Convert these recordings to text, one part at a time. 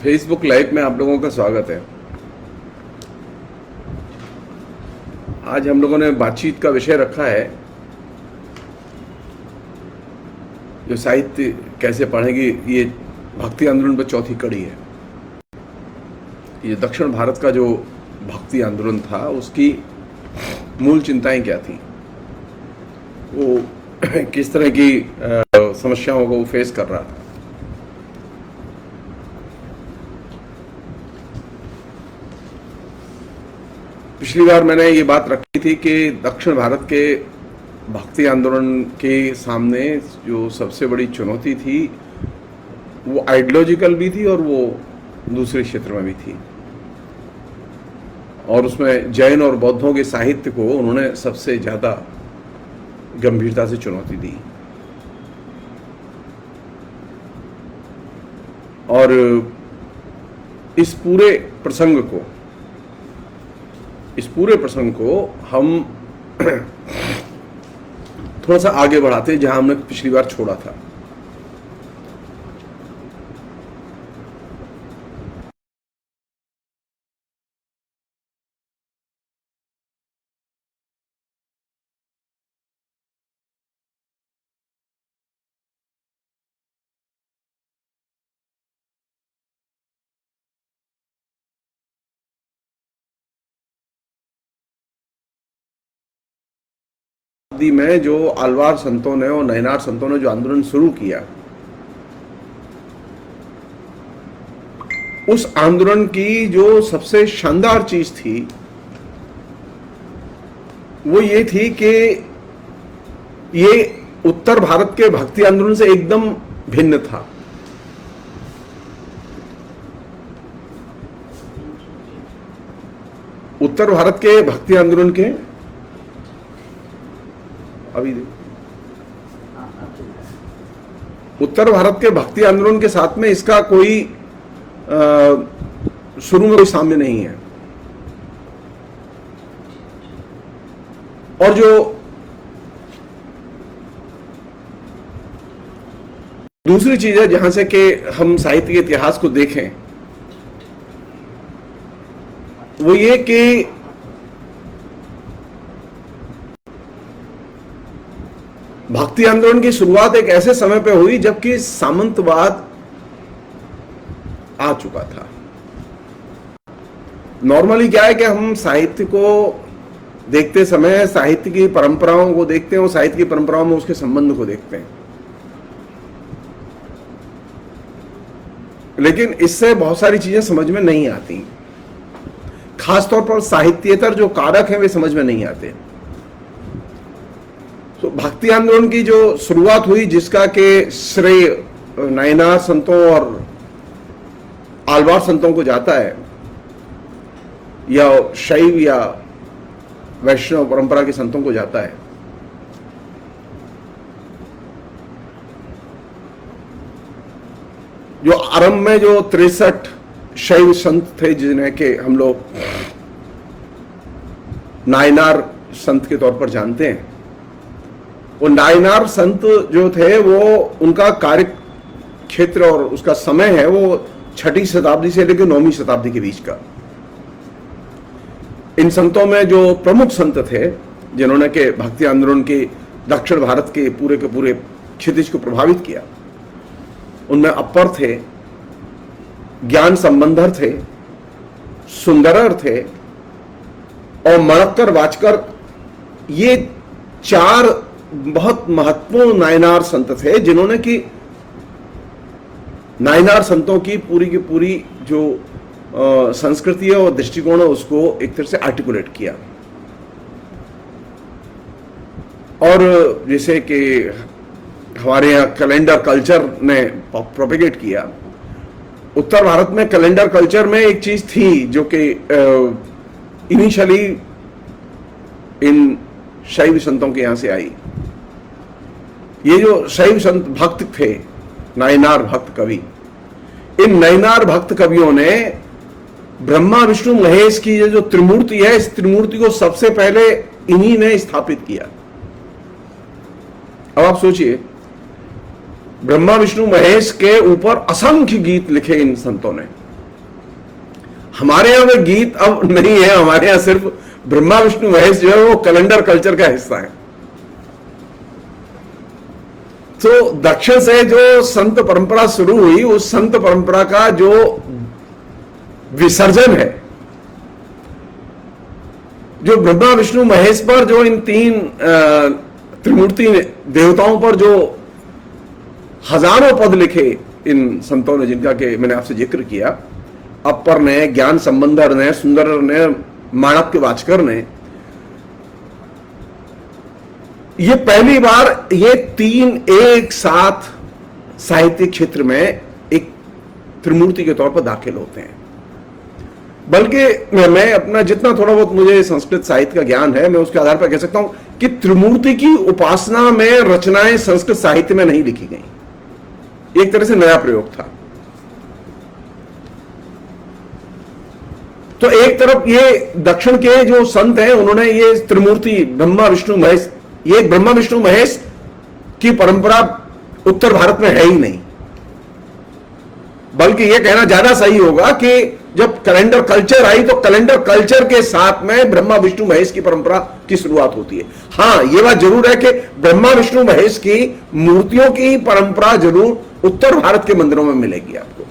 Facebook live में आप लोगों का स्वागत है। आज हम लोगों ने बातचीत का विषय रखा है जो साहित्य कैसे पढ़ेगी, ये भक्ति आंदोलन पर चौथी कड़ी है। ये दक्षिण भारत का जो भक्ति आंदोलन था उसकी मूल चिंताएं क्या थी, वो किस तरह की समस्याओं को फेस कर रहा था। पिछली बार मैंने ये बात रखी थी कि दक्षिण भारत के भक्ति आंदोलन के सामने जो सबसे बड़ी चुनौती थी वो आइडियोलॉजिकल भी थी और वो दूसरे क्षेत्र में भी थी, और उसमें जैन और बौद्धों के साहित्य को उन्होंने सबसे ज़्यादा गंभीरता से चुनौती दी। और इस पूरे प्रसंग को हम थोड़ा सा आगे बढ़ाते हैं जहां हमने पिछली बार छोड़ा था। में जो आलवार संतों ने और नयनार संतों ने जो आंदोलन शुरू किया, उस आंदोलन की जो सबसे शानदार चीज थी वो ये थी कि ये उत्तर भारत के भक्ति आंदोलन से एकदम भिन्न था। उत्तर भारत के भक्ति आंदोलन के उत्तर भारत के भक्ति आंदोलन के साथ में इसका कोई शुरू में कोई साम्य नहीं है। और जो दूसरी चीज है जहां से कि हम साहित्य के इतिहास को देखें, वो ये कि भक्ति आंदोलन की शुरुआत एक ऐसे समय पे हुई जबकि सामंतवाद आ चुका था। नॉर्मली क्या है कि हम साहित्य को देखते समय साहित्य की परंपराओं को देखते हैं और साहित्य की परंपराओं में उसके संबंध को देखते हैं, लेकिन इससे बहुत सारी चीजें समझ में नहीं आती। खासतौर पर साहित्येतर जो कारक हैं वे समझ में नहीं आते। तो भक्ति आंदोलन की जो शुरुआत हुई, जिसका के श्रेय नयनार संतों और आलवार संतों को जाता है, या शैव या वैष्णव परंपरा के संतों को जाता है, जो आरंभ में जो 63 शैव संत थे जिन्हें के हम लोग नायनार संत के तौर पर जानते हैं, वो नायनार संत जो थे वो उनका कार्य क्षेत्र और उसका समय है वो 6वीं शताब्दी से लेकर 9वीं शताब्दी के बीच का। इन संतों में जो प्रमुख संत थे जिन्होंने के भक्ति आंदोलन के दक्षिण भारत के पूरे क्षितिज को प्रभावित किया, उनमें अप्पर थे, ज्ञान संबंधर थे, सुंदरर थे और मणक्कर वाचकर। ये 4 बहुत महत्वपूर्ण नायनार संत थे जिन्होंने कि नायनार संतों की पूरी जो संस्कृति है और दृष्टिकोण है उसको एक तरह से आर्टिकुलेट किया। और जैसे कि हमारे यहाँ कैलेंडर कल्चर ने प्रोपेगेट किया, उत्तर भारत में कैलेंडर कल्चर में एक चीज थी जो कि इनिशियली इन शैव संतों के यहां से आई। ये जो शैव संत भक्त थे, नायनार भक्त कवि, इन नयनार भक्त कवियों ने ब्रह्मा विष्णु महेश की ये जो त्रिमूर्ति है, इस त्रिमूर्ति को सबसे पहले इन्हीं ने स्थापित किया। अब आप सोचिए, ब्रह्मा विष्णु महेश के ऊपर असंख्य गीत लिखे इन संतों ने, हमारे यहाँ में गीत अब नहीं है, हमारे यहाँ सिर्फ ब्रह्मा विष्णु महेश जो है वो कैलेंडर कल्चर का हिस्सा है। तो दक्षिण से जो संत परंपरा शुरू हुई, उस संत परंपरा का जो विसर्जन है, जो ब्रह्मा विष्णु महेश पर, जो इन तीन त्रिमूर्ति देवताओं पर जो हजारों पद लिखे इन संतों ने, जिनका कि मैंने आपसे जिक्र किया, अपर ने, ज्ञान संबंधर ने, सुंदर ने, माणक के वाचकर ने, ये पहली बार ये तीन एक साथ साहित्यिक क्षेत्र में एक त्रिमूर्ति के तौर पर दाखिल होते हैं। बल्कि मैं अपना जितना थोड़ा बहुत मुझे संस्कृत साहित्य का ज्ञान है, मैं उसके आधार पर कह सकता हूं कि त्रिमूर्ति की उपासना में रचनाएं संस्कृत साहित्य में नहीं लिखी गई। एक तरह से नया प्रयोग था। तो एक तरफ ये दक्षिण के जो संत हैं, उन्होंने ये त्रिमूर्ति ब्रह्मा विष्णु महेश, ये ब्रह्मा विष्णु महेश की परंपरा उत्तर भारत में है ही नहीं। बल्कि यह कहना ज्यादा सही होगा कि जब कैलेंडर कल्चर आई तो कैलेंडर कल्चर के साथ में ब्रह्मा विष्णु महेश की परंपरा की शुरुआत होती है। हां, यह बात जरूर है कि ब्रह्मा विष्णु महेश की मूर्तियों की परंपरा जरूर उत्तर भारत के मंदिरों में मिलेगी आपको।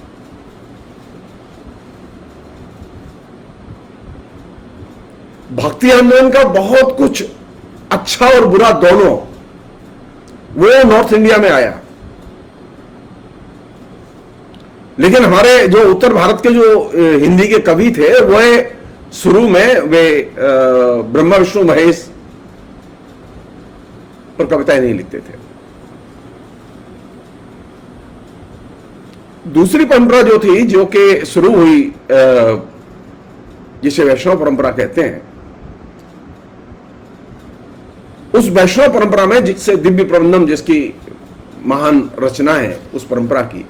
भक्ति आंदोलन का बहुत कुछ अच्छा और बुरा दोनों वो नॉर्थ इंडिया में आया, लेकिन हमारे जो उत्तर भारत के जो हिंदी के कवि थे वह शुरू में वे ब्रह्मा विष्णु महेश पर कविताएं नहीं लिखते थे। दूसरी परंपरा जो थी, जो कि शुरू हुई, जिसे वैष्णव परंपरा कहते हैं, उस वैष्णव परंपरा में जिससे दिव्य प्रबंधम, जिसकी महान रचना है उस परंपरा की,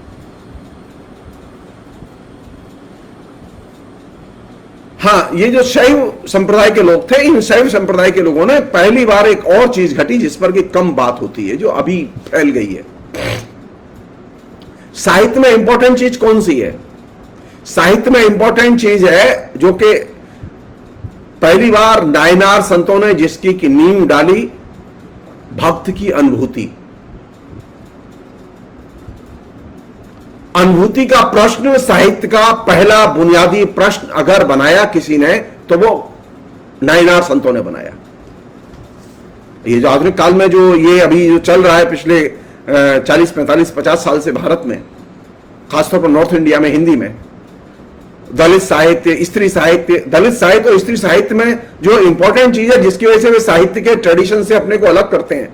हाँ, ये जो शैव संप्रदाय के लोग थे, इन शैव संप्रदाय के लोगों ने पहली बार एक और चीज घटी जिस पर कि कम बात होती है, जो अभी फैल गई है। साहित्य में इंपॉर्टेंट चीज कौन सी है? साहित्य में इंपॉर्टेंट चीज है जो कि पहली बार नायनार संतों ने जिसकी की नींव डाली, भक्त की अनुभूति। अनुभूति का प्रश्न साहित्य का पहला बुनियादी प्रश्न अगर बनाया किसी ने, तो वो नायनार संतों ने बनाया। ये जो आधुनिक काल में जो ये अभी जो चल रहा है पिछले 40, 45, 50 साल से भारत में, खासतौर पर नॉर्थ इंडिया में, हिंदी में, दलित साहित्य, स्त्री साहित्य, दलित साहित्य और स्त्री साहित्य में जो इंपॉर्टेंट चीज है, जिसकी वजह से वे साहित्य के ट्रेडिशन से अपने को अलग करते हैं,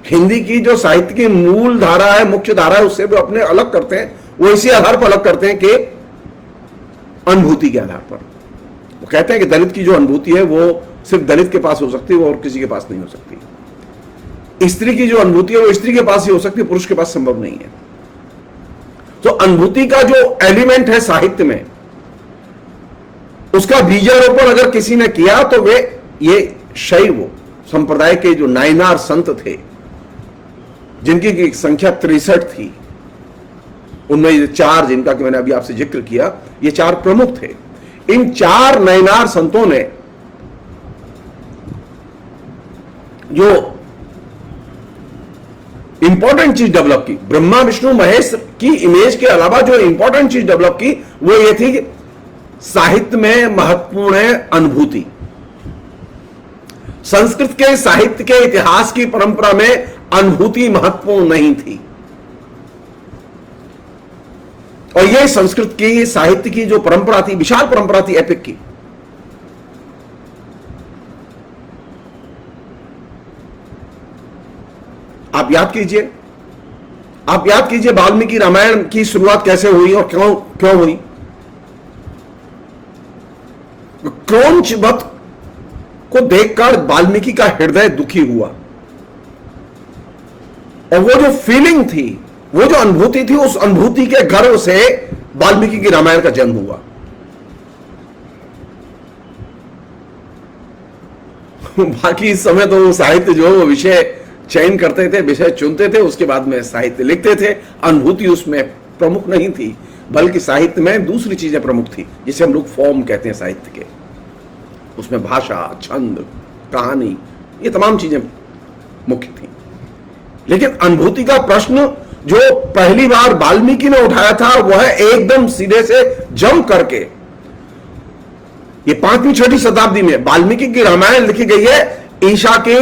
हिंदी की जो साहित्य की मूल धारा है, मुख्य धारा है, उससे वो अपने अलग करते हैं। वो इसी आधार पर अलग करते हैं कि अनुभूति के आधार पर। वो कहते हैं कि दलित की जो अनुभूति है वो सिर्फ दलित के पास हो सकती है, वो और किसी के पास नहीं हो सकती। स्त्री की जो अनुभूति है वो स्त्री के पास ही हो सकती है, पुरुष के पास संभव नहीं है। तो अनुभूति का जो एलिमेंट है साहित्य में, उसका बीजारोपण अगर किसी ने किया तो वे ये शैव संप्रदाय के जो नायनार संत थे, जिनकी संख्या 63 थी, उनमें ये 4 जिनका कि मैंने अभी आपसे जिक्र किया, ये 4 प्रमुख थे। इन 4 नायनार संतों ने जो इंपॉर्टेंट चीज डेवलप की, ब्रह्मा विष्णु महेश की इमेज के अलावा जो इंपॉर्टेंट चीज डेवलप की, वो ये थी कि साहित्य में महत्वपूर्ण है अनुभूति। संस्कृत के साहित्य के इतिहास की परंपरा में अनुभूति महत्वपूर्ण नहीं थी, और यह संस्कृत की साहित्य की जो परंपरा थी, विशाल परंपरा थी एपिक की। आप याद कीजिए वाल्मीकि रामायण की शुरुआत कैसे हुई और क्यों हुई। क्रौंच वध को देखकर वाल्मीकि का हृदय दुखी हुआ, और वो जो फीलिंग थी, वो जो अनुभूति थी, उस अनुभूति के गर्व से वाल्मीकि की रामायण का जन्म हुआ। बाकी इस समय तो साहित्य जो विषय चयन करते थे, विषय चुनते थे, उसके बाद में साहित्य लिखते थे, अनुभूति उसमें प्रमुख नहीं थी, बल्कि साहित्य में दूसरी चीजें प्रमुख थी, जिसे हम लोग फॉर्म कहते हैं साहित्य के। उसमें भाषा, छंद, कहानी, ये तमाम चीजें मुख्य थी। लेकिन अनुभूति का प्रश्न जो पहली बार वाल्मीकि ने उठाया था, वह एकदम सीधे से जम करके, ये 5वीं 6वीं शताब्दी में वाल्मीकि की रामायण लिखी गई है। ईशा के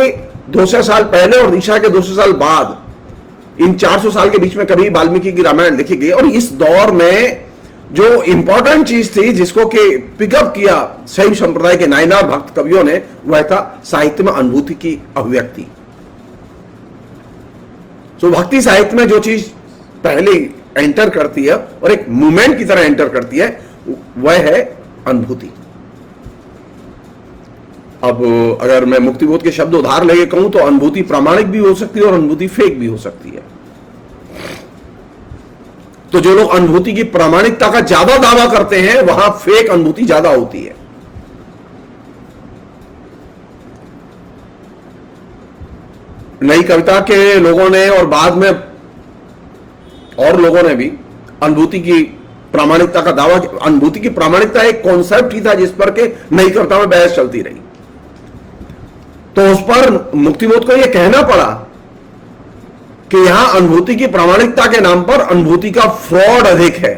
200 साल पहले और ईशा के 200 साल बाद, इन 400 साल के बीच में कभी वाल्मीकि की रामायण लिखी गई। और इस दौर में जो इंपॉर्टेंट चीज थी, जिसको कि पिकअप किया शैव संप्रदाय के नायनार भक्त कवियों ने, वह था साहित्य में अनुभूति की अभिव्यक्ति। तो भक्ति साहित्य में जो चीज पहले एंटर करती है और एक मूवमेंट की तरह एंटर करती है, वह है अनुभूति। अब अगर मैं मुक्तिबोध के शब्द उधार लेके कहूं तो अनुभूति प्रामाणिक भी हो सकती है और अनुभूति फेक भी हो सकती है। तो जो लोग अनुभूति की प्रामाणिकता का ज्यादा दावा करते हैं, वहां फेक अनुभूति ज्यादा होती है। नई कविता के लोगों ने और बाद में और लोगों ने भी अनुभूति की प्रामाणिकता का दावा किया। अनुभूति की प्रामाणिकता एक कॉन्सेप्ट ही था जिस पर के नई कविता में बहस चलती रही। तो उस पर मुक्तिबोध को यह कहना पड़ा कि यहां अनुभूति की प्रामाणिकता के नाम पर अनुभूति का फ्रॉड अधिक है।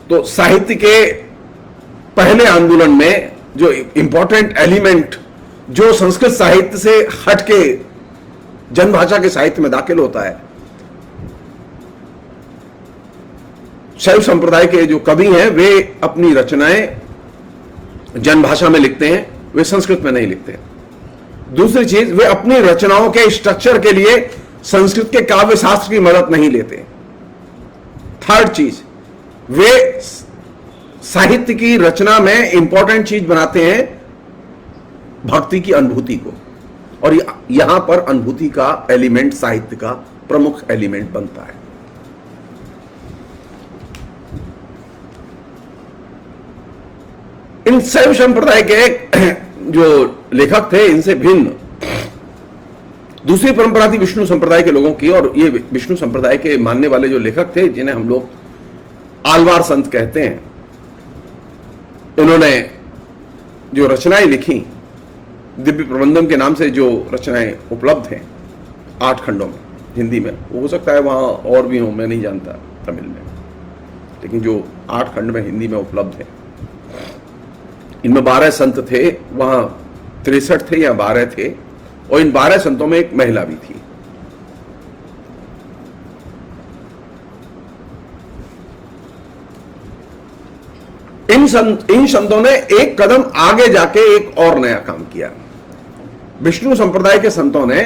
तो साहित्य के पहले आंदोलन में जो इंपॉर्टेंट एलिमेंट जो संस्कृत साहित्य से हटके जनभाषा के साहित्य में दाखिल होता है, शैव संप्रदाय के जो कवि हैं वे अपनी रचनाएं जनभाषा में लिखते हैं, वे संस्कृत में नहीं लिखते। दूसरी चीज, वे अपनी रचनाओं के स्ट्रक्चर के लिए संस्कृत के काव्य शास्त्र की मदद नहीं लेते। थर्ड चीज, वे साहित्य की रचना में इंपॉर्टेंट चीज बनाते हैं भक्ति की अनुभूति को, और यहां पर अनुभूति का एलिमेंट साहित्य का प्रमुख एलिमेंट बनता है। इन शैव संप्रदाय के जो लेखक थे, इनसे भिन्न दूसरी परंपरा थी विष्णु संप्रदाय के लोगों की। और ये विष्णु संप्रदाय के मानने वाले जो लेखक थे, जिन्हें हम लोग आलवार संत कहते हैं, उन्होंने जो रचनाएं लिखी, दिव्य प्रबंधम के नाम से जो रचनाएं उपलब्ध हैं 8 खंडों में हिंदी में, हो सकता है वहां और भी हो, मैं नहीं जानता तमिल में, लेकिन जो 8 खंड में हिंदी में उपलब्ध है, इनमें 12 संत थे, वहां 63 थे या 12 थे, और इन 12 संतों में एक महिला भी थी। इन संतों ने एक कदम आगे जाके एक और नया काम किया। विष्णु संप्रदाय के संतों ने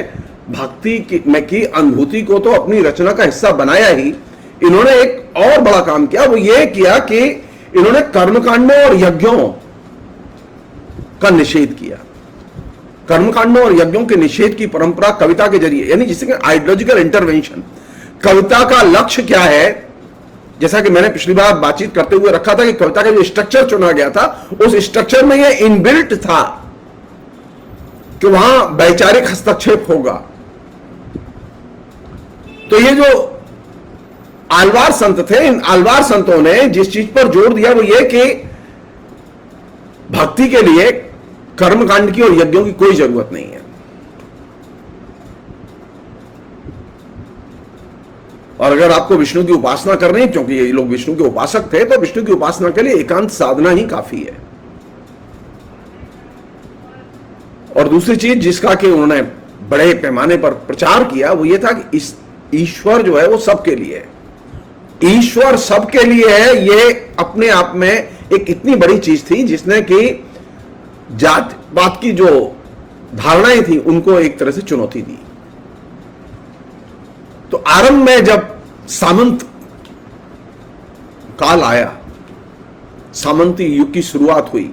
भक्ति की अनुभूति को तो अपनी रचना का हिस्सा बनाया ही, इन्होंने एक और बड़ा काम किया। वो ये किया कि इन्होंने कर्मकांडों और यज्ञों का निषेध किया। कर्मकांडों और यज्ञों के निषेध की परंपरा कविता के जरिए, यानी जिसे आइडियोलॉजिकल इंटरवेंशन। कविता का लक्ष्य क्या है, जैसा कि मैंने पिछली बार बातचीत करते हुए रखा था कि कविता का जो स्ट्रक्चर चुना गया था, उस स्ट्रक्चर में यह इनबिल्ट था कि वहां वैचारिक हस्तक्षेप होगा। तो ये जो आलवार संत थे, इन आलवार संतों ने जिस चीज पर जोर दिया वो ये कि भक्ति के लिए कर्मकांड की और यज्ञों की कोई जरूरत नहीं है। और अगर आपको विष्णु की उपासना करनी है, क्योंकि ये लोग विष्णु के उपासक थे, तो विष्णु की उपासना के लिए एकांत साधना ही काफी है। और दूसरी चीज जिसका कि उन्होंने बड़े पैमाने पर प्रचार किया, वो ये था कि इस ईश्वर जो है वो सबके लिए है। ईश्वर सबके लिए है, ये अपने आप में एक इतनी बड़ी चीज थी जिसने कि जात पात की जो धारणाएं थी उनको एक तरह से चुनौती दी। तो आरंभ में जब सामंत काल आया, सामंती युग की शुरुआत हुई,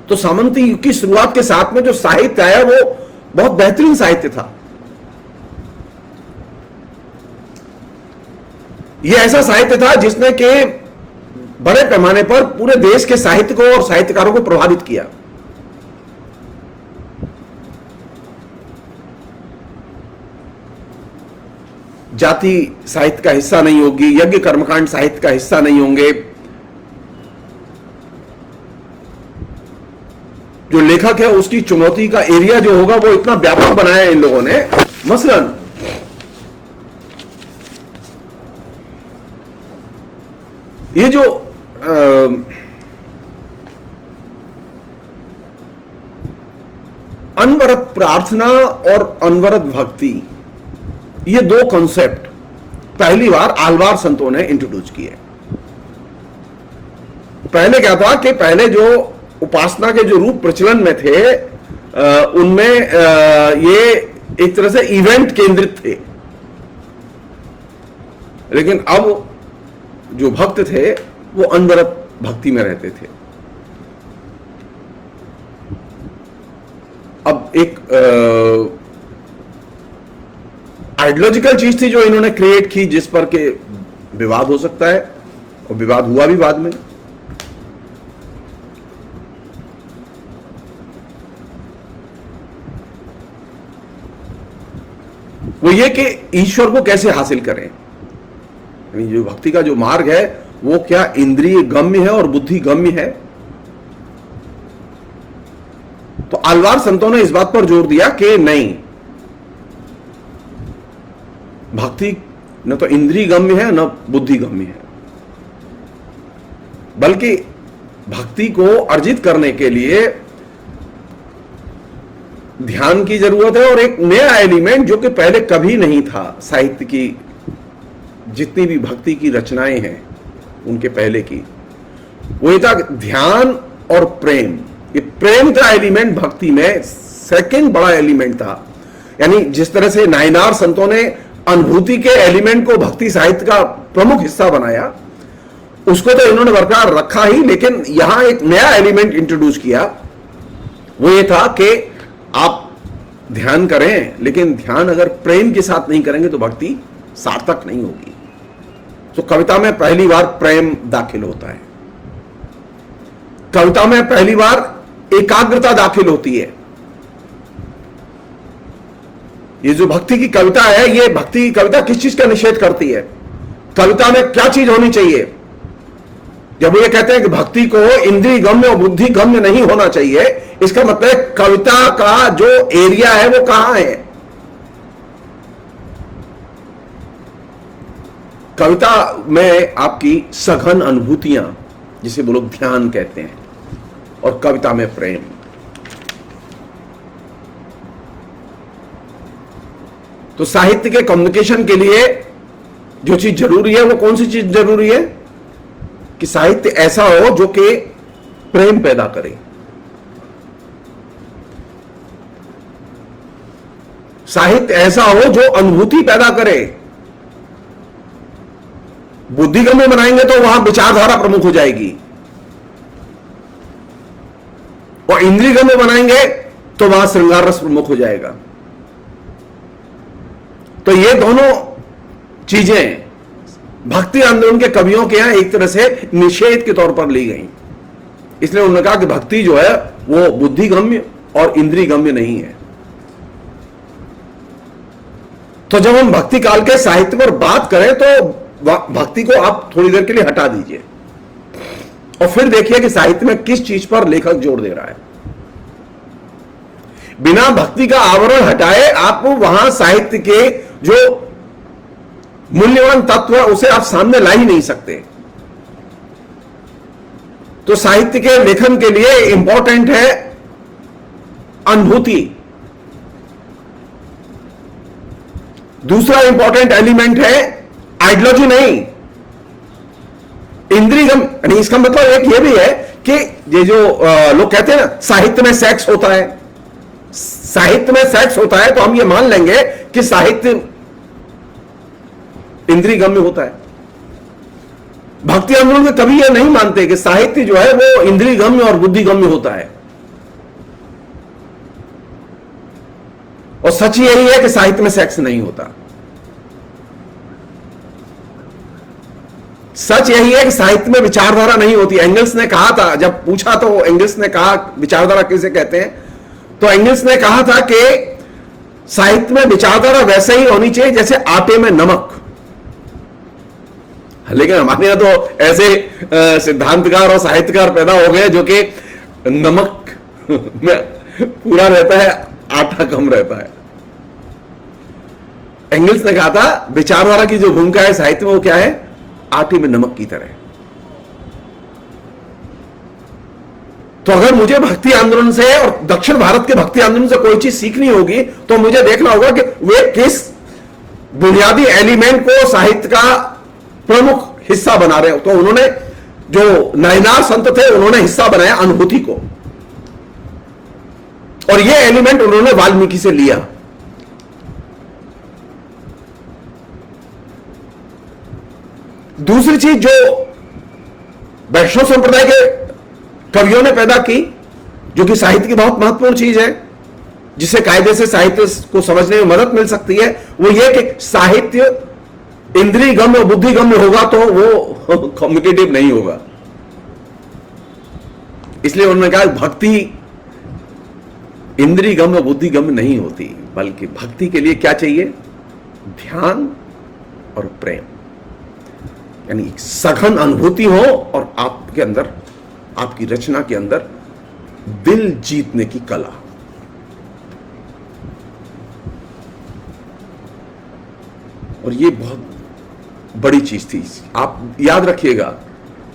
तो सामंती युग की शुरुआत के साथ में जो साहित्य आया वो बहुत बेहतरीन साहित्य था। यह ऐसा साहित्य था जिसने कि बड़े पैमाने पर पूरे देश के साहित्य को और साहित्यकारों को प्रभावित किया। जाति साहित्य का हिस्सा नहीं होगी, यज्ञ कर्मकांड साहित्य का हिस्सा नहीं होंगे। जो लेखक है उसकी चुनौती का एरिया जो होगा वो इतना व्यापक बनाया है इन लोगों ने। मसलन ये जो अनवरत प्रार्थना और अनवरत भक्ति, ये दो कॉन्सेप्ट पहली बार आलवार संतों ने इंट्रोड्यूस किए। पहले क्या था कि पहले जो उपासना के जो रूप प्रचलन में थे उनमें ये एक तरह से इवेंट केंद्रित थे, लेकिन अब जो भक्त थे वो अनवरत भक्ति में रहते थे। अब एक आइडियोलॉजिकल चीज थी जो इन्होंने क्रिएट की, जिस पर के विवाद हो सकता है, और विवाद हुआ भी बाद में। वो ये कि ईश्वर को कैसे हासिल करें, यानी जो भक्ति का जो मार्ग है वो क्या इंद्रिय गम्य है और बुद्धि गम्य है। तो आलवार संतों ने इस बात पर जोर दिया कि नहीं, भक्ति न तो इंद्रिय गम्य है न बुद्धि गम्य है, बल्कि भक्ति को अर्जित करने के लिए ध्यान की जरूरत है। और एक नया एलिमेंट जो कि पहले कभी नहीं था साहित्य की, जितनी भी भक्ति की रचनाएं हैं उनके पहले की, वो ये था ध्यान और प्रेम। ये प्रेम का एलिमेंट भक्ति में सेकंड बड़ा एलिमेंट था। यानी जिस तरह से नायनार संतों ने अनुभूति के एलिमेंट को भक्ति साहित्य का प्रमुख हिस्सा बनाया, उसको तो इन्होंने बरकरार रखा ही, लेकिन यहां एक नया एलिमेंट इंट्रोड्यूस किया। वो ये था कि आप ध्यान करें, लेकिन ध्यान अगर प्रेम के साथ नहीं करेंगे तो भक्ति सार्थक नहीं होगी। तो कविता में पहली बार प्रेम दाखिल होता है, कविता में पहली बार एकाग्रता दाखिल होती है। ये जो भक्ति की कविता है, ये भक्ति की कविता किस चीज का निषेध करती है? कविता में क्या चीज होनी चाहिए? जब ये कहते हैं कि भक्ति को इंद्रिय गम्य और बुद्धि गम्य नहीं होना चाहिए, इसका मतलब कविता का जो एरिया है वो कहां है? कविता में आपकी सघन अनुभूतियां, जिसे वो लोग ध्यान कहते हैं, और कविता में प्रेम। तो साहित्य के कम्युनिकेशन के लिए जो चीज जरूरी है वो कौन सी चीज जरूरी है? कि साहित्य ऐसा हो जो कि प्रेम पैदा करे। साहित्य ऐसा हो जो अनुभूति पैदा करे। बुद्धिगम्य बनाएंगे तो वहां विचारधारा प्रमुख हो जाएगी, और इंद्रियगम्य बनाएंगे तो वहां श्रृंगार रस प्रमुख हो जाएगा। तो ये दोनों चीजें भक्ति आंदोलन के कवियों के यहां एक तरह से निषेध के तौर पर ली गई। इसलिए उन्होंने कहा कि भक्ति जो है वो बुद्धिगम्य और इंद्रिय गम्य नहीं है। तो जब हम भक्ति काल के साहित्य पर बात करें तो भक्ति को आप थोड़ी देर के लिए हटा दीजिए और फिर देखिए कि साहित्य में किस चीज पर लेखक जोर दे रहा है। बिना भक्ति का आवरण हटाए आप वहां साहित्य के जो मूल्यवान तत्व है उसे आप सामने ला ही नहीं सकते। तो साहित्य के लेखन के लिए इंपॉर्टेंट है अनुभूति। दूसरा इंपॉर्टेंट एलिमेंट है आइडियोलॉजी नहीं, इंद्रियगम। यानी इसका मतलब एक ये भी है कि ये जो लोग कहते हैं ना साहित्य में सेक्स होता है, साहित्य में सेक्स होता है, तो हम ये मान लेंगे कि साहित्य इंद्रियगम्य होता है। भक्ति आंदोलन में कभी ये नहीं मानते कि साहित्य जो है वो इंद्रियगम्य और बुद्धिगम्य होता है। और सच यही है कि साहित्य में सेक्स नहीं होता। सच यही है कि साहित्य में विचारधारा नहीं होती। एंगल्स ने कहा था, जब पूछा तो एंगल्स ने कहा विचारधारा किसे कहते हैं, तो एंगल्स ने कहा था कि साहित्य में विचारधारा वैसे ही होनी चाहिए जैसे आटे में नमक। लेकिन हमारे यहां तो ऐसे सिद्धांतकार और साहित्यकार पैदा हो गए जो कि नमक में पूरा रहता है, आटा कम रहता है। एंगल्स ने कहा था विचारधारा की जो भूमिका है साहित्य में वो क्या है, आटे में नमक की तरह। तो अगर मुझे भक्ति आंदोलन से और दक्षिण भारत के भक्ति आंदोलन से कोई चीज सीखनी होगी तो मुझे देखना होगा कि वे किस बुनियादी एलिमेंट को साहित्य का प्रमुख हिस्सा बना रहे हो। तो उन्होंने जो नयनार संत थे उन्होंने हिस्सा बनाया अनुभूति को, और यह एलिमेंट उन्होंने वाल्मीकि से लिया। दूसरी चीज जो वैष्णव संप्रदाय के कवियों ने पैदा की, जो कि साहित्य की बहुत महत्वपूर्ण चीज है, जिससे कायदे से साहित्य को समझने में मदद मिल सकती है, वो ये कि साहित्य इंद्रिय गम्य बुद्धि गम्य होगा तो वो कम्युनिकेटिव नहीं होगा। इसलिए उन्होंने कहा भक्ति इंद्रिय गम्य बुद्धि गम्य नहीं होती, बल्कि भक्ति के लिए क्या चाहिए, ध्यान और प्रेम, यानी सघन अनुभूति हो और आपके अंदर, आपकी रचना के अंदर दिल जीतने की कला। और ये बहुत बड़ी चीज थी। आप याद रखिएगा,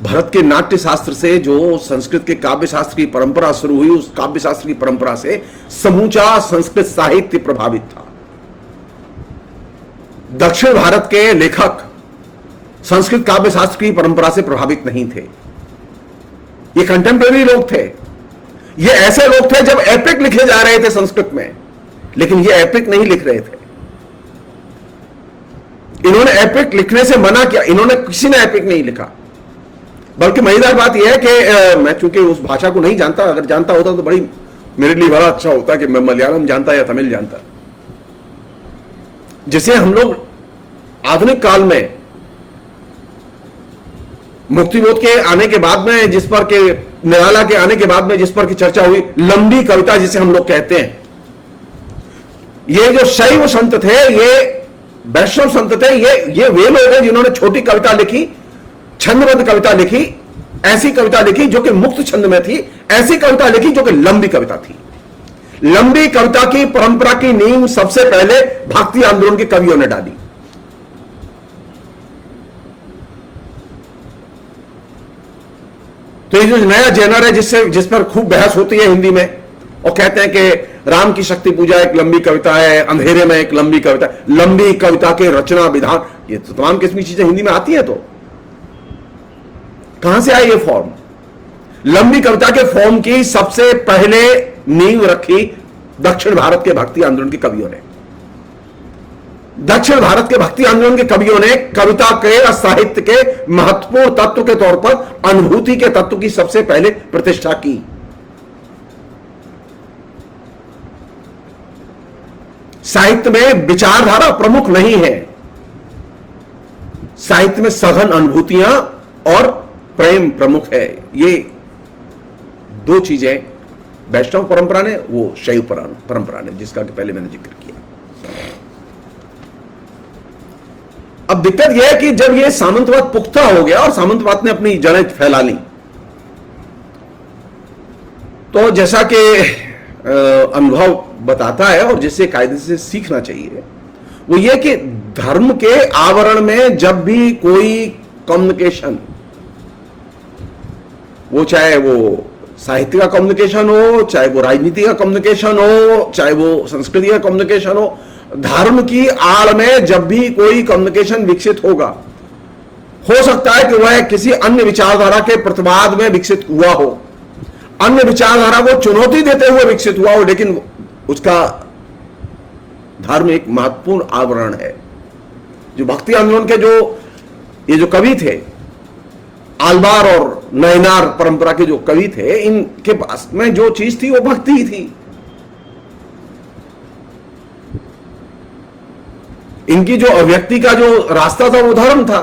भरत के नाट्य शास्त्र से जो संस्कृत के काव्य शास्त्र की परंपरा शुरू हुई, उस काव्य शास्त्र की परंपरा से समूचा संस्कृत साहित्य प्रभावित था। दक्षिण भारत के लेखक संस्कृत काव्य शास्त्र की परंपरा से प्रभावित नहीं थे। ये कंटेम्परेरी लोग थे, ये ऐसे लोग थे जब एपिक लिखे जा रहे थे संस्कृत में, लेकिन ये एपिक नहीं लिख रहे थे। इन्होंने एपिक लिखने से मना किया, इन्होंने किसी ने एपिक नहीं लिखा। बल्कि मजेदार बात यह है कि मैं चूंकि उस भाषा को नहीं जानता, अगर जानता होता तो बड़ी मेरे लिए बड़ा अच्छा होता कि मैं मलयालम जानता या तमिल जानता, जिसे हम लोग आधुनिक काल में मुक्तिबोध के आने के बाद में, जिस पर के निराला के आने के बाद में जिस पर की चर्चा हुई, लंबी कविता जिसे हम लोग कहते हैं, ये जो शैव संत थे, ये वैष्णव संत थे, ये वे लोग हैं जिन्होंने छोटी कविता लिखी, छंदबद्ध कविता लिखी, ऐसी कविता लिखी जो कि मुक्त छंद में थी, ऐसी कविता लिखी जो कि लंबी कविता थी। लंबी कविता की परंपरा की नींव सबसे पहले भक्ति आंदोलन के कवियों ने डाली। तो ये जो नया जेनर है जिस पर खूब बहस होती है हिंदी में, और कहते हैं कि राम की शक्ति पूजा एक लंबी कविता है, अंधेरे में एक लंबी कविता, लंबी कविता के रचना विधान, ये तो तमाम किस्म की चीजें हिंदी में आती है। तो कहां से आई ये फॉर्म? लंबी कविता के फॉर्म की सबसे पहले नींव रखी दक्षिण भारत के भक्ति आंदोलन के कवियों ने। दक्षिण भारत के भक्ति आंदोलन के कवियों ने कविता के और साहित्य के महत्वपूर्ण तत्व के तौर पर अनुभूति के तत्व की सबसे पहले प्रतिष्ठा की। साहित्य में विचारधारा प्रमुख नहीं है, साहित्य में सघन अनुभूतियां और प्रेम प्रमुख है। ये दो चीजें वैष्णव परंपरा ने, वो शैव परंपरा ने, जिसका कि पहले मैंने जिक्र किया। अब दिक्कत यह है कि जब यह सामंतवाद पुख्ता हो गया और सामंतवाद ने अपनी जड़ें फैला ली, तो जैसा कि अनुभव बताता है और जिससे कायदे से सीखना चाहिए, वो ये कि धर्म के आवरण में जब भी कोई कम्युनिकेशन, वो चाहे वो साहित्य का कम्युनिकेशन हो, चाहे वो राजनीति का कम्युनिकेशन हो, चाहे वो संस्कृति का कम्युनिकेशन हो, धर्म की आड़ में जब भी कोई कम्युनिकेशन विकसित होगा, हो सकता है कि वह किसी अन्य विचारधारा के प्रतिवाद में विकसित हुआ हो, अन्य विचारधारा को चुनौती देते हुए विकसित हुआ हो, लेकिन उसका धर्म एक महत्वपूर्ण आवरण है। जो भक्ति आंदोलन के ये जो कवि थे, आलवार और नयनार परंपरा के जो कवि थे, इनके पास में जो चीज थी वो भक्ति ही थी। इनकी जो अभिव्यक्ति का जो रास्ता था वो धर्म था।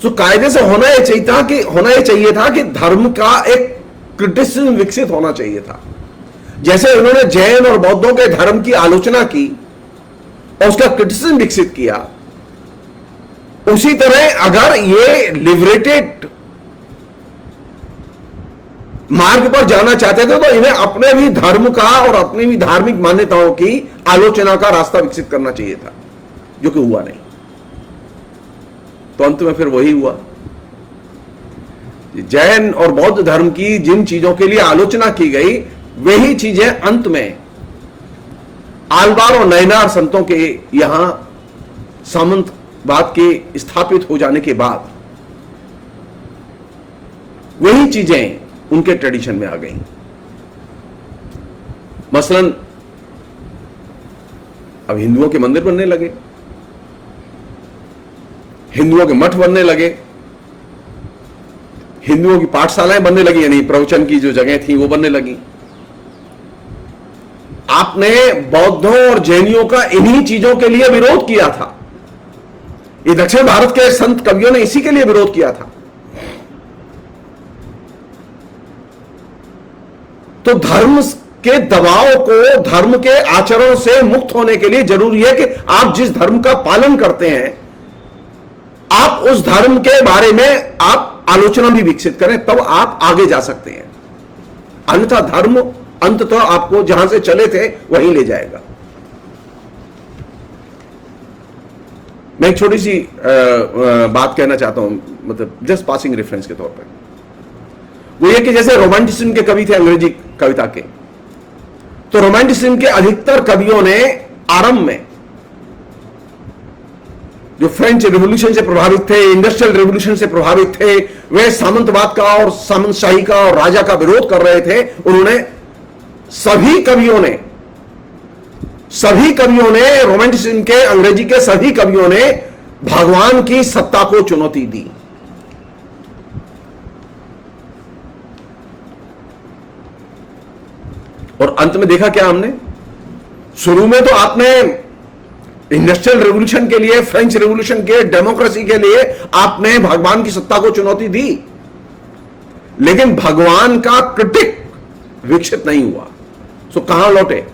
तो कायदे से होना यह चाहिए था कि धर्म का एक क्रिटिसिज्म विकसित होना चाहिए था। जैसे उन्होंने जैन और बौद्धों के धर्म की आलोचना की और उसका क्रिटिसिज्म विकसित किया, उसी तरह अगर ये लिबरेटेड मार्ग पर जाना चाहते थे तो इन्हें अपने भी धर्म का और अपनी भी धार्मिक मान्यताओं की आलोचना का रास्ता विकसित करना चाहिए था, जो कि हुआ नहीं। तो अंत में फिर वही हुआ, जैन और बौद्ध धर्म की जिन चीजों के लिए आलोचना की गई वही चीजें अंत में आलवार और नयनार संतों के यहां सामंतवाद के स्थापित हो जाने के बाद वही चीजें उनके ट्रेडिशन में आ गई। मसलन अब हिंदुओं के मंदिर बनने लगे, हिंदुओं के मठ बनने लगे, हिंदुओं की पाठशालाएं बनने लगी, यानी प्रवचन की जो जगह थी वो बनने लगी। आपने बौद्धों और जैनियों का इन्हीं चीजों के लिए विरोध किया था। ये दक्षिण भारत के संत कवियों ने इसी के लिए विरोध किया था। तो धर्म के दबाव को, धर्म के आचरण से मुक्त होने के लिए जरूरी है कि आप जिस धर्म का पालन करते हैं आप उस धर्म के बारे में आप आलोचना भी विकसित करें, तब आप आगे जा सकते हैं। अन्यथा धर्म अंततः आपको जहां से चले थे वहीं ले जाएगा। मैं एक छोटी सी बात कहना चाहता हूं, मतलब जस्ट पासिंग रेफरेंस के तौर पर। वो ये कि जैसे रोमांटिसिज्म के कवि थे अंग्रेजी कविता के, तो रोमांटिसिज्म के अधिकतर कवियों ने आरंभ में जो फ्रेंच रिवॉल्यूशन से प्रभावित थे, इंडस्ट्रियल रिवॉल्यूशन से प्रभावित थे, वे सामंतवाद का और सामंतशाही का और राजा का विरोध कर रहे थे। उन्होंने सभी कवियों ने रोमांटिसिज्म के, अंग्रेजी के सभी कवियों ने भगवान की सत्ता को चुनौती दी। और अंत में देखा क्या हमने? शुरू में तो आपने इंडस्ट्रियल रिवॉल्यूशन के लिए, फ्रेंच रिवॉल्यूशन के, डेमोक्रेसी के लिए आपने भगवान की सत्ता को चुनौती दी, लेकिन भगवान का क्रिटिक विकसित नहीं हुआ। सो कहां लौटे?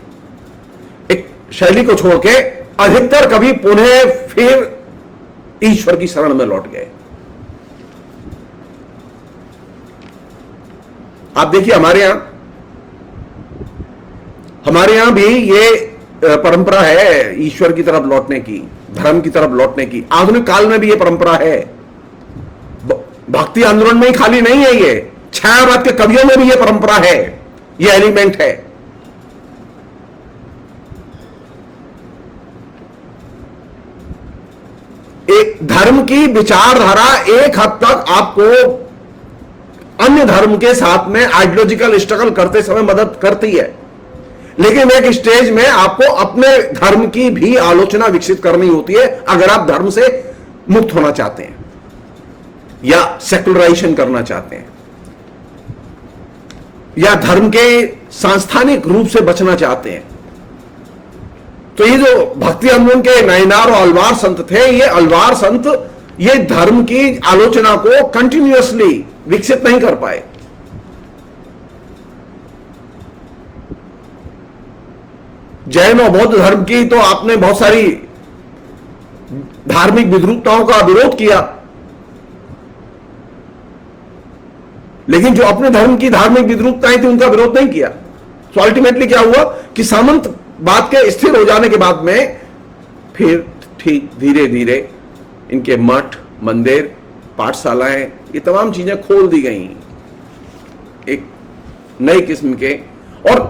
एक शैली को छोड़ के अधिकतर कवि पुनः फिर ईश्वर की शरण में लौट गए। आप देखिए हमारे यहां भी ये परंपरा है ईश्वर की तरफ लौटने की, धर्म की तरफ लौटने की। आधुनिक काल में भी ये परंपरा है। भक्ति आंदोलन में ही खाली नहीं है, ये छायावाद के कवियों में भी ये परंपरा है, ये एलिमेंट है। एक धर्म की विचारधारा एक हद तक आपको अन्य धर्म के साथ में आइडियोलॉजिकल स्ट्रगल करते समय मदद करती है, लेकिन एक स्टेज में आपको अपने धर्म की भी आलोचना विकसित करनी होती है अगर आप धर्म से मुक्त होना चाहते हैं या सेकुलराइजेशन करना चाहते हैं या धर्म के सांस्थानिक रूप से बचना चाहते हैं। तो ये जो भक्ति आंदोलन के नयनार और अलवार संत थे, ये अलवार संत ये धर्म की आलोचना को कंटिन्यूअसली विकसित नहीं कर पाए। जैन और बौद्ध धर्म की तो आपने बहुत सारी धार्मिक विद्रूपताओं का विरोध किया, लेकिन जो अपने धर्म की धार्मिक विद्रूपताएं थी उनका विरोध नहीं किया। तो अल्टीमेटली क्या हुआ कि सामंतवाद के स्थिर हो जाने के बाद में फिर ठीक धीरे धीरे इनके मठ, मंदिर, पाठशालाएं, ये तमाम चीजें खोल दी गई एक नई किस्म के। और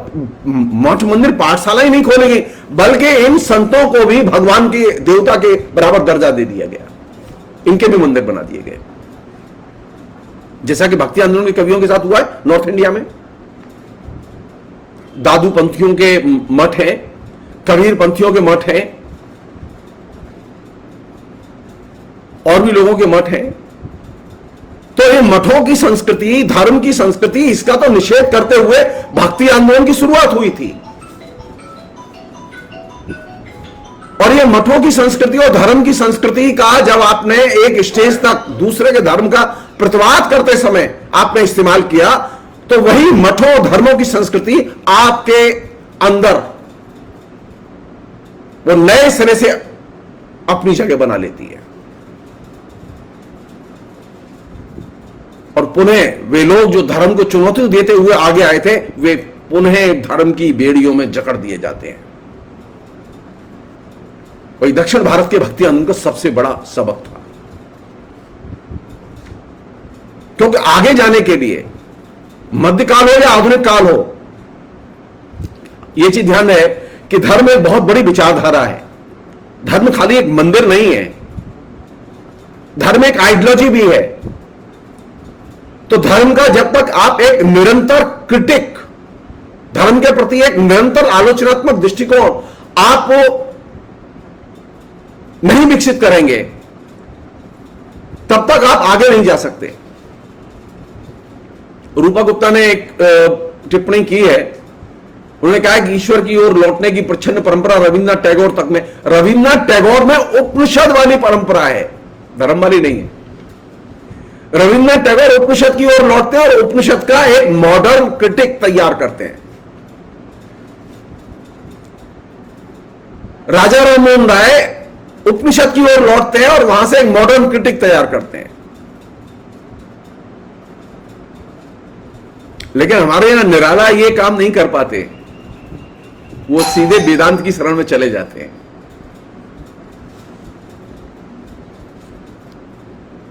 मठ, मंदिर, पाठशाला ही नहीं खोली गई, बल्कि इन संतों को भी भगवान के, देवता के बराबर दर्जा दे दिया गया। इनके भी मंदिर बना दिए गए, जैसा कि भक्ति आंदोलन के कवियों के साथ हुआ है नॉर्थ इंडिया में। दादू पंथियों के मठ हैं, कबीर पंथियों के मठ हैं, और भी लोगों के मठ हैं। तो ये मठों की संस्कृति, धर्म की संस्कृति, इसका तो निषेध करते हुए भक्ति आंदोलन की शुरुआत हुई थी। और ये मठों की संस्कृति और धर्म की संस्कृति का जब आपने एक स्टेज तक दूसरे के धर्म का प्रतिवाद करते समय आपने इस्तेमाल किया, तो वही मठों धर्मों की संस्कृति आपके अंदर वो नए सिरे से अपनी जगह बना लेती है, और पुनः वे लोग जो धर्म को चुनौती देते हुए आगे आए थे, वे पुनः धर्म की बेड़ियों में जकड़ दिए जाते हैं। वही दक्षिण भारत के भक्ति आंदोलन का सबसे बड़ा सबक था, क्योंकि आगे जाने के लिए मध्यकाल हो या आधुनिक काल हो, यह चीज ध्यान है कि धर्म एक बहुत बड़ी विचारधारा है। धर्म खाली एक मंदिर नहीं है, धर्म एक आइडियोलॉजी भी है। तो धर्म का जब तक आप एक निरंतर क्रिटिक, धर्म के प्रति एक निरंतर आलोचनात्मक दृष्टिकोण आप नहीं विकसित करेंगे, तब तक आप आगे नहीं जा सकते। रूपा गुप्ता ने एक टिप्पणी की है, उन्होंने कहा कि ईश्वर की ओर लौटने की प्रच्छन्न परंपरा रविन्द्रनाथ टैगोर तक में, रविन्द्रनाथ टैगोर में उपनिषद वाली परंपरा है, धर्म वाली नहीं है। रविन्द्रनाथ टैगोर उपनिषद की ओर लौटते हैं और उपनिषद का एक मॉडर्न क्रिटिक तैयार करते हैं। राजा राममोहन राय उपनिषद की ओर लौटते हैं और वहां से एक मॉडर्न क्रिटिक तैयार करते हैं। लेकिन हमारे यहां निराला ये काम नहीं कर पाते, वो सीधे वेदांत की शरण में चले जाते हैं।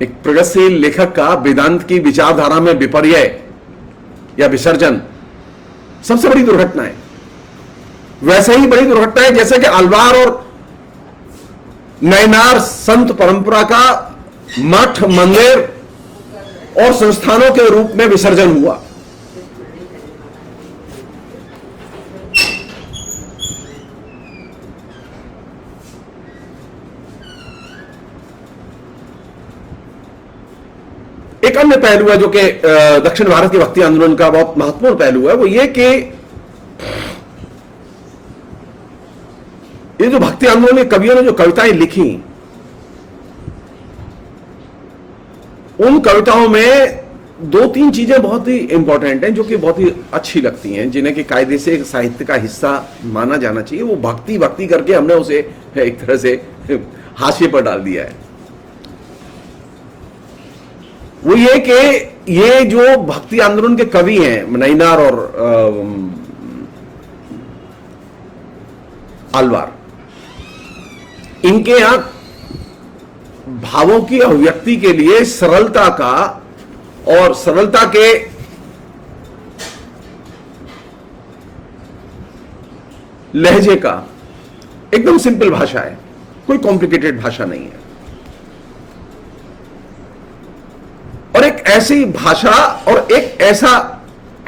एक प्रगतिशील लेखक का वेदांत की विचारधारा में विपर्य या विसर्जन सबसे बड़ी दुर्घटना है। वैसे ही बड़ी दुर्घटना है जैसे कि अलवार और नयनार संत परंपरा का मठ, मंदिर और संस्थानों के रूप में विसर्जन हुआ। एक अन्य पहलू है जो कि दक्षिण भारत के भक्ति आंदोलन का बहुत महत्वपूर्ण पहलू है, वो ये कि ये जो भक्ति आंदोलन के कवियों ने जो कविताएं लिखी, उन कविताओं में दो तीन चीजें बहुत ही इंपॉर्टेंट हैं जो कि बहुत ही अच्छी लगती हैं, जिन्हें कि कायदे से साहित्य का हिस्सा माना जाना चाहिए। वो भक्ति भक्ति करके हमने उसे एक तरह से हाशिए पर डाल दिया है। वो ये कि ये जो भक्ति आंदोलन के कवि हैं, नैनार और आलवार, इनके यहां भावों की अभिव्यक्ति के लिए सरलता का और सरलता के लहजे का एकदम सिंपल भाषा है, कोई कॉम्प्लिकेटेड भाषा नहीं है। और एक ऐसी भाषा और एक ऐसा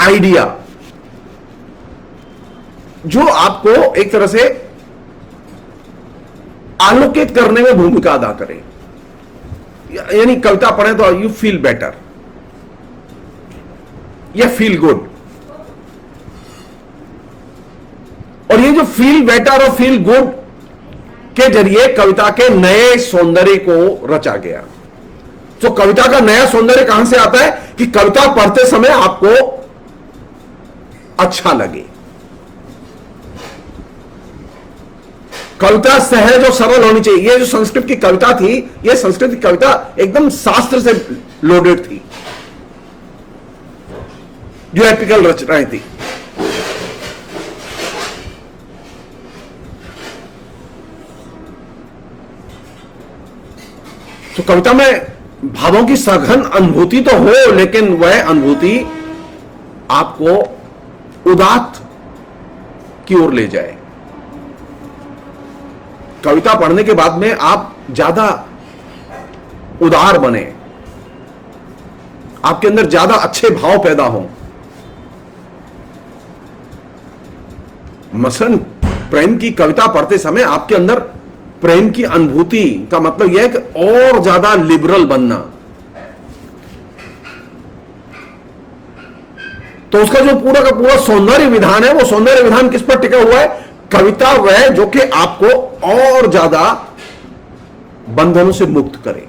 आइडिया जो आपको एक तरह से आलोकित करने में भूमिका अदा करे, यानी कविता पढ़ें तो यू फील बेटर या फील गुड। और ये जो फील बेटर और फील गुड के जरिए कविता के नए सौंदर्य को रचा गया। तो कविता का नया सौंदर्य कहां से आता है कि कविता पढ़ते समय आपको अच्छा लगे, कविता सहज और सरल होनी चाहिए। ये जो संस्कृत की कविता थी, ये संस्कृत की कविता एकदम शास्त्र से लोडेड थी, जो एपिकल रचनाएं थी। तो कविता में भावों की सघन अनुभूति तो हो, लेकिन वह अनुभूति आपको उदात्त की ओर ले जाए। कविता पढ़ने के बाद में आप ज्यादा उदार बने, आपके अंदर ज्यादा अच्छे भाव पैदा हो। मसलन प्रेम की कविता पढ़ते समय आपके अंदर प्रेम की अनुभूति का मतलब यह है कि और ज्यादा लिबरल बनना। तो उसका जो पूरा का पूरा सौंदर्य विधान है, वो सौंदर्य विधान किस पर टिका हुआ है? कविता वह जो कि आपको और ज्यादा बंधनों से मुक्त करे।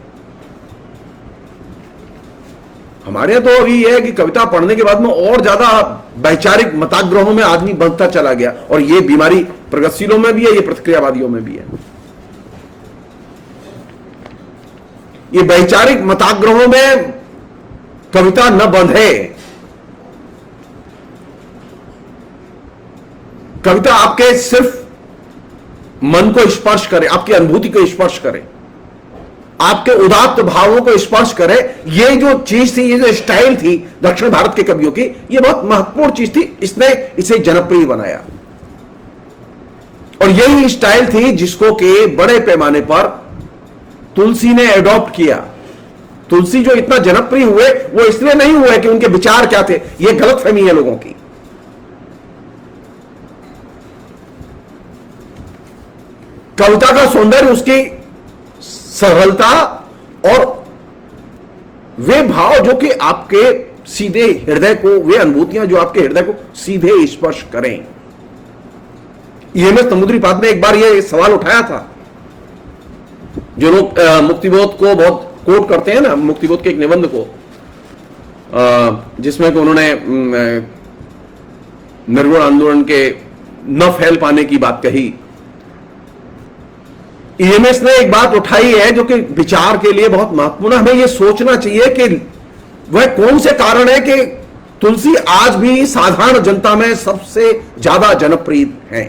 हमारे यहाँ तो अभी यह है कि कविता पढ़ने के बाद में और ज्यादा वैचारिक मताग्रहों में आदमी बनता चला गया, और ये बीमारी प्रगतिशीलों में भी है, ये प्रतिक्रियावादियों में भी है। ये वैचारिक मताग्रहों में कविता न बंधे। कविता आपके सिर्फ मन को स्पर्श करे, आपकी अनुभूति को स्पर्श करे, आपके उदात्त भावों को स्पर्श करे। ये जो चीज थी, ये जो स्टाइल थी दक्षिण भारत के कवियों की, ये बहुत महत्वपूर्ण चीज थी। इसने इसे जनप्रिय बनाया, और यही स्टाइल थी जिसको कि बड़े पैमाने पर तुलसी ने एडॉप्ट किया। तुलसी जो इतना जनप्रिय हुए, वो इसलिए नहीं हुए कि उनके विचार क्या थे, ये गलतफहमी है लोगों की। कविता का सौंदर्य उसकी सरलता और वे भाव जो कि आपके सीधे हृदय को, वे अनुभूतियां जो आपके हृदय को सीधे स्पर्श करें। ईएमएस नंबूदिरीपाद ने एक बार यह सवाल उठाया था। जो लोग मुक्तिबोध को बहुत कोट करते हैं ना, मुक्तिबोध के एक निबंध को, जिसमें कि उन्होंने निर्गुण आंदोलन के न फैल पाने की बात कही। ईएमएस ने एक बात उठाई है जो कि विचार के लिए बहुत महत्वपूर्ण है। हमें यह सोचना चाहिए कि वह कौन से कारण है कि तुलसी आज भी साधारण जनता में सबसे ज्यादा जनप्रिय है।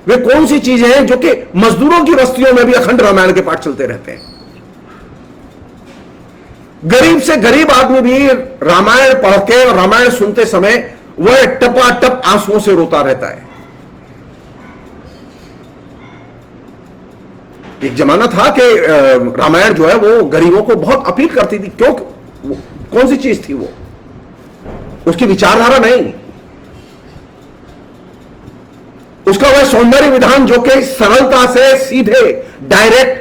वे कौन सी चीजें हैं जो कि मजदूरों की बस्तियों में भी अखंड रामायण के पाठ चलते रहते हैं। गरीब से गरीब आदमी भी रामायण पढ़ के और रामायण सुनते समय वह टपाटप आंसुओं से रोता रहता है। एक जमाना था कि रामायण जो है वो गरीबों को बहुत अपील करती थी। क्यों? कौन सी चीज थी वो? उसकी विचारधारा नहीं, उसका वह सौंदर्य विधान जो कि सरलता से सीधे डायरेक्ट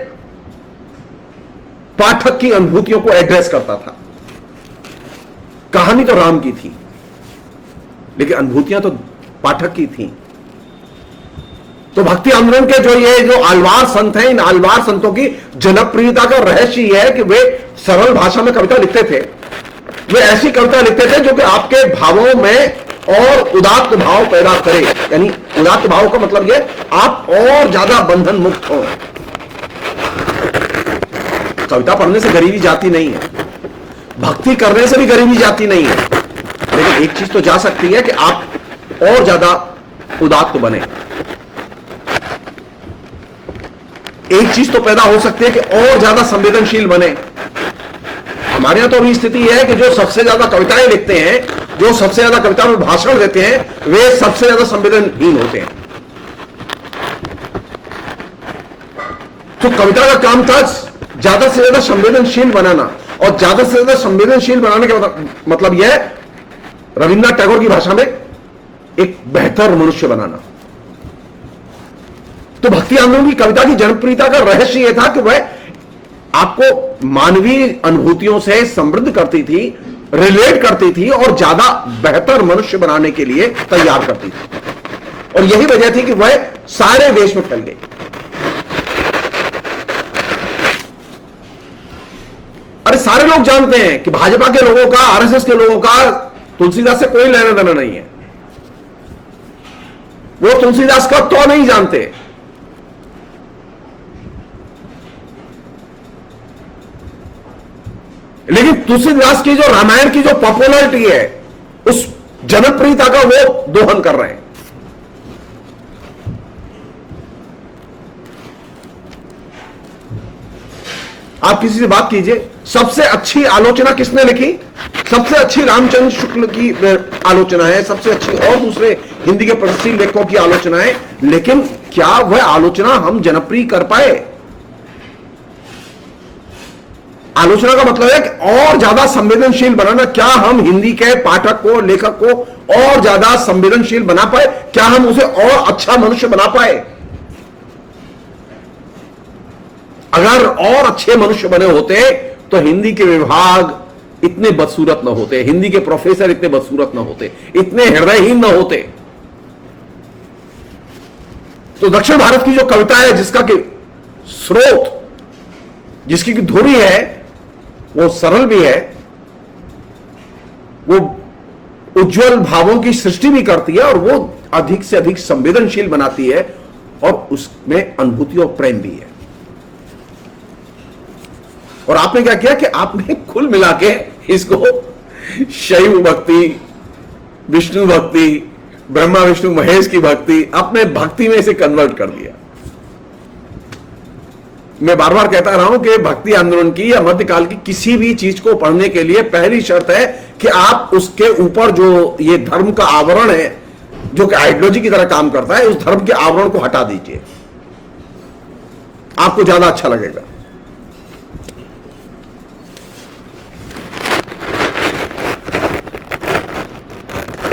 पाठक की अनुभूतियों को एड्रेस करता था। कहानी तो राम की थी, लेकिन अनुभूतियां तो पाठक की थी। तो भक्ति आंदोलन के जो आलवार संत हैं, इन आलवार संतों की जनप्रियता का रहस्य यह है कि वे सरल भाषा में कविता लिखते थे। वे ऐसी कविता लिखते थे जो कि आपके भावों में और उदात्त भाव पैदा करे। यानी उदात्त भाव का मतलब यह, आप और ज्यादा बंधन मुक्त हो। कविता पढ़ने से गरीबी जाती नहीं है, भक्ति करने से भी गरीबी जाती नहीं है, लेकिन एक चीज तो जा सकती है कि आप और ज्यादा उदात्त बने। एक चीज तो पैदा हो सकती है कि और ज्यादा संवेदनशील बने। हमारे यहां तो अभी स्थिति है कि जो सबसे ज्यादा कविताएं लिखते हैं, जो सबसे ज्यादा कविता में भाषण देते हैं, वे सबसे ज्यादा संवेदनहीन होते हैं। तो कविता का काम था ज्यादा से ज्यादा संवेदनशील बनाना, और ज्यादा से ज्यादा संवेदनशील बनाने का मतलब यह रविन्द्रनाथ टैगोर की भाषा में एक बेहतर मनुष्य बनाना। तो भक्ति आंदोलन की कविता की जनप्रियता का रहस्य यह था कि वह आपको मानवीय अनुभूतियों से समृद्ध करती थी, रिलेट करती थी, और ज्यादा बेहतर मनुष्य बनाने के लिए तैयार करती थी। और यही वजह थी कि वह सारे देश में फैल गई। अरे सारे लोग जानते हैं कि भाजपा के लोगों का, आरएसएस के लोगों का तुलसीदास से कोई लेना देना नहीं है। वो तुलसीदास का तो नहीं जानते। लेकिन तुलसीदास की जो रामायण की जो पॉपुलैरिटी है, उस जनप्रियता का वो दोहन कर रहे हैं। आप किसी से बात कीजिए, सबसे अच्छी आलोचना किसने लिखी? सबसे अच्छी रामचंद्र शुक्ल की आलोचना है, सबसे अच्छी और दूसरे हिंदी के प्रसिद्ध लेखकों की आलोचना है। लेकिन क्या वह आलोचना हम जनप्रिय कर पाए? आलोचना का मतलब है कि और ज्यादा संवेदनशील बनाना। क्या हम हिंदी के पाठक को, लेखक को और ज्यादा संवेदनशील बना पाए? क्या हम उसे और अच्छा मनुष्य बना पाए? अगर और अच्छे मनुष्य बने होते तो हिंदी के विभाग इतने बदसूरत न होते, हिंदी के प्रोफेसर इतने बदसूरत न होते, इतने हृदयहीन न होते। तो दक्षिण भारत की जो कविता है, जिसका कि स्रोत, जिसकी धुरी है, वो सरल भी है, वो उज्जवल भावों की सृष्टि भी करती है और वो अधिक से अधिक संवेदनशील बनाती है और उसमें अनुभूति और प्रेम भी है। और आपने क्या किया कि आपने कुल मिला के इसको शैव भक्ति, विष्णु भक्ति, ब्रह्मा विष्णु महेश की भक्ति, अपने भक्ति में इसे कन्वर्ट कर दिया। मैं बार बार कहता रहा हूं कि भक्ति आंदोलन की या मध्यकाल की किसी भी चीज को पढ़ने के लिए पहली शर्त है कि आप उसके ऊपर जो ये धर्म का आवरण है, जो कि आइडियोलॉजी की तरह काम करता है, उस धर्म के आवरण को हटा दीजिए, आपको ज्यादा अच्छा लगेगा।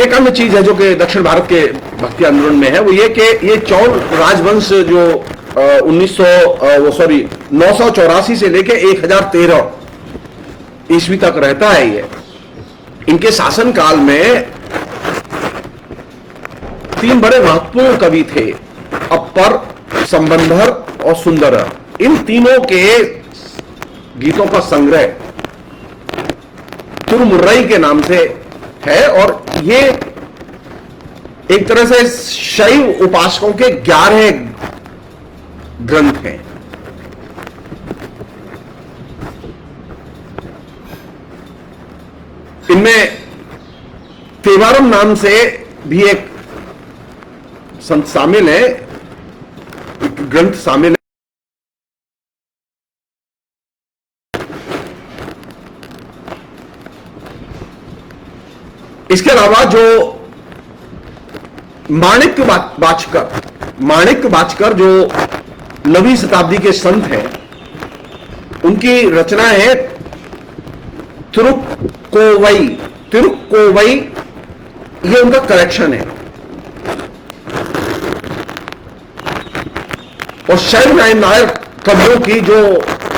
एक अन्य चीज है जो कि दक्षिण भारत के भक्ति आंदोलन में है, वो ये कि ये चौल राजवंश जो 984 से लेके 1013 ईस्वी तक रहता है, ये इनके शासन काल में 3 बड़े महत्वपूर्ण कवि थे, अपर, संबंधर और सुंदर। इन तीनों के गीतों का संग्रह तिरुमुर्रई के नाम से है और ये एक तरह से शैव उपासकों के 11 ग्रंथ हैं। इनमें तेवारम नाम से भी एक संत शामिल है, एक ग्रंथ शामिल है। इसके अलावा जो माणिक्य वाचकर जो 9वीं शताब्दी के संत हैं, उनकी रचना है तिरुक्कोवई, ये उनका कलेक्शन है। और शैव नायर कवियों की जो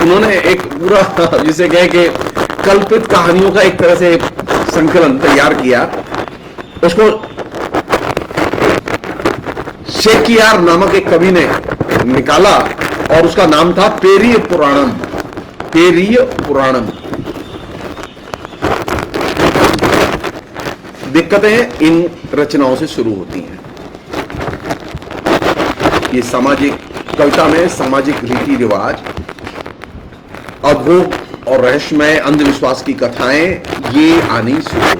उन्होंने एक पूरा जिसे कहे कि कल्पित कहानियों का एक तरह से संकलन तैयार किया, उसको शेकियार नामक एक कवि ने निकाला और उसका नाम था पेरिय पुराणम। दिक्कतें इन रचनाओं से शुरू होती हैं। ये सामाजिक कविता में सामाजिक रीति रिवाज, अद्भुत और रहस्यमय अंधविश्वास की कथाएं ये आनी शुरू हुई।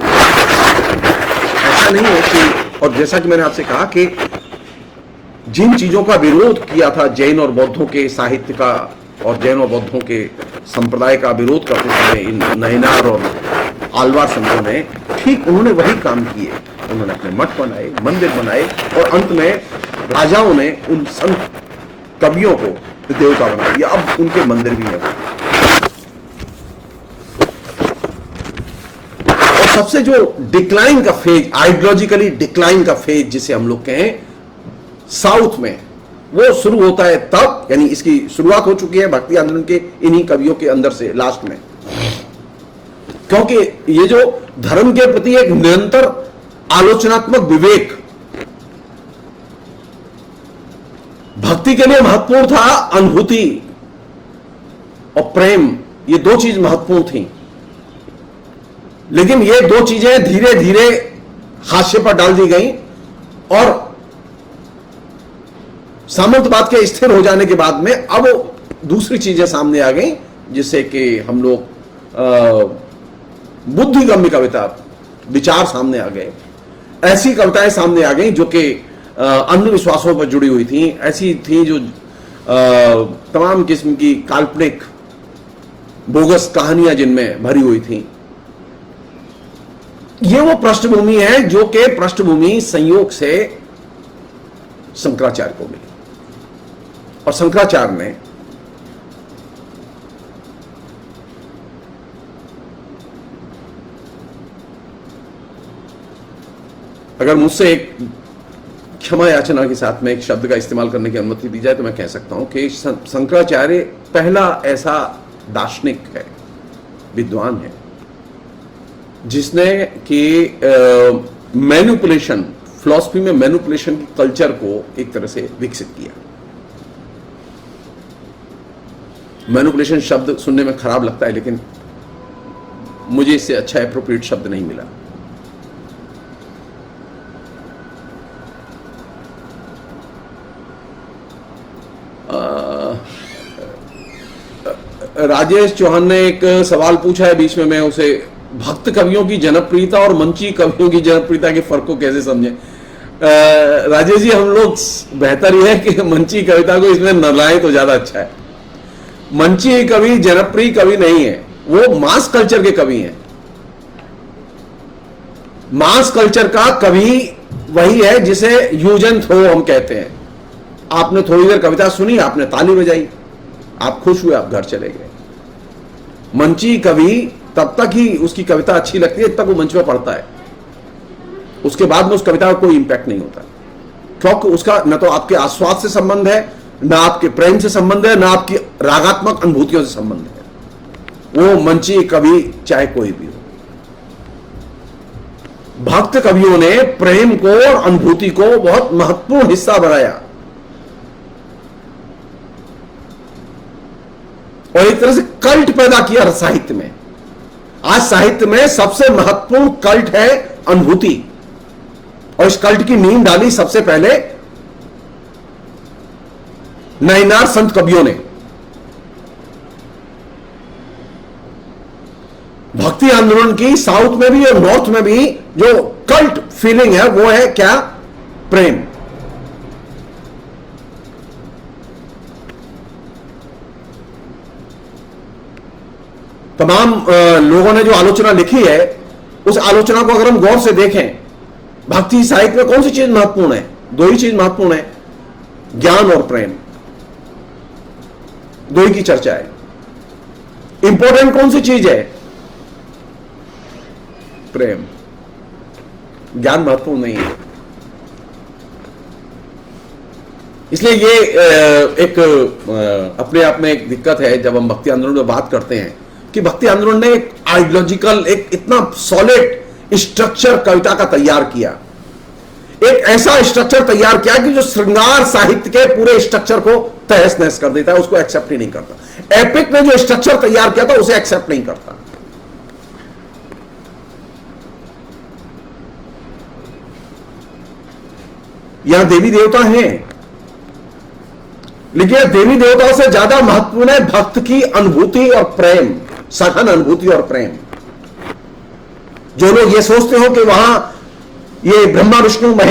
ऐसा नहीं है कि, और जैसा कि मैंने आपसे कहा कि जिन चीजों का विरोध किया था जैन और बौद्धों के साहित्य का और जैन और बौद्धों के संप्रदाय का विरोध करते समय इन नयनार और आलवार संतों ने, ठीक उन्होंने वही काम किए। उन्होंने अपने मठ बनाए, मंदिर बनाए और अंत में राजाओं ने उन संत कवियों को देवता बना दिया। अब उनके मंदिर भी हैं। और सबसे जो डिक्लाइन का फेज, आइडियोलॉजिकली डिक्लाइन का फेज जिसे हम लोग कहें, साउथ में वो शुरू होता है तब, यानी इसकी शुरुआत हो चुकी है भक्ति आंदोलन के इन्हीं कवियों के अंदर से लास्ट में, क्योंकि ये जो धर्म के प्रति एक निरंतर आलोचनात्मक विवेक, भक्ति के लिए महत्वपूर्ण था अनुभूति और प्रेम, ये 2 चीज महत्वपूर्ण थी। लेकिन ये 2 चीजें धीरे धीरे हाशिए पर डाल दी गई और सामंतवाद के स्थिर हो जाने के बाद में अब दूसरी चीजें सामने आ गई, जिससे कि हम लोग बुद्धिगम्य कविता, विचार सामने आ गए। ऐसी कविताएं सामने आ गई जो कि अंधविश्वासों पर जुड़ी हुई थी, ऐसी थी जो तमाम किस्म की काल्पनिक बोगस कहानियां जिनमें भरी हुई थी। ये वो पृष्ठभूमि है जो कि पृष्ठभूमि संयोग से शंकराचार्य को मिली और शंकराचार्य ने अगर मुझसे एक क्षमा याचना के साथ में एक शब्द का इस्तेमाल करने की अनुमति दी जाए तो मैं कह सकता हूं कि शंकराचार्य पहला ऐसा दार्शनिक है, विद्वान है, जिसने कि मैनिपुलेशन, फिलॉसफी में मैनिपुलेशन की कल्चर को एक तरह से विकसित किया। मैनिपुलेशन शब्द सुनने में खराब लगता है, लेकिन मुझे इससे अच्छा एप्रोप्रिएट शब्द नहीं मिला। राजेश चौहान ने एक सवाल पूछा है बीच में, मैं उसे, भक्त कवियों की जनप्रियता और मंची कवियों की जनप्रियता के फर्क को कैसे समझें? राजेश जी, हम लोग बेहतर यह है कि मंची कविता को इसमें न लाए तो ज्यादा अच्छा है। मंची कवि जनप्रिय कवि नहीं है, वो मास कल्चर के कवि हैं। मास कल्चर का कवि वही है जिसे यूज एंड थ्रो हम कहते हैं। आपने थोड़ी देर कविता सुनी, आपने ताली बजाई, आप खुश हुए, आप घर चले गए। मंची कवि तब तक ही उसकी कविता अच्छी लगती है जब तक वो मंच पे पढ़ता है, उसके बाद में उस कविता का कोई इंपैक्ट नहीं होता, क्योंकि उसका न तो आपके आस्वाद से संबंध है, न आपके प्रेम से संबंध है, न आपकी रागात्मक अनुभूतियों से संबंध है। वो मंची कवि चाहे कोई भी हो। भक्त कवियों ने प्रेम को और अनुभूति को बहुत महत्वपूर्ण हिस्सा बनाया और एक तरह से कल्ट पैदा किया साहित्य में। आज साहित्य में सबसे महत्वपूर्ण कल्ट है अनुभूति, और इस कल्ट की नींव डाली सबसे पहले नैनार संत कवियों ने। भक्ति आंदोलन की साउथ में भी और नॉर्थ में भी जो कल्ट फीलिंग है वो है क्या? प्रेम। तमाम लोगों ने जो आलोचना लिखी है, उस आलोचना को अगर हम गौर से देखें, भक्ति साहित्य में कौन सी चीज महत्वपूर्ण है? दो ही चीज महत्वपूर्ण है, ज्ञान और प्रेम। दो ही की चर्चा है। इंपॉर्टेंट कौन सी चीज है? प्रेम। ज्ञान महत्वपूर्ण नहीं है। इसलिए ये एक अपने आप में एक दिक्कत है जब हम भक्ति आंदोलन में बात करते हैं कि भक्ति आंदोलन ने एक आइडियोलॉजिकल, एक इतना सॉलिड स्ट्रक्चर कविता का तैयार किया, एक ऐसा स्ट्रक्चर तैयार किया कि जो श्रृंगार साहित्य के पूरे स्ट्रक्चर को तहस नहस कर देता है, उसको एक्सेप्ट ही नहीं करता। एपिक ने जो स्ट्रक्चर तैयार किया था उसे एक्सेप्ट नहीं करता। यहां देवी देवता हैं, लेकिन देवी देवताओं से ज्यादा महत्वपूर्ण है भक्त की अनुभूति और प्रेम, सघन अनुभूति और प्रेम। जो लोग ये सोचते हो कि वहां ये ब्रह्मा विष्णु महेश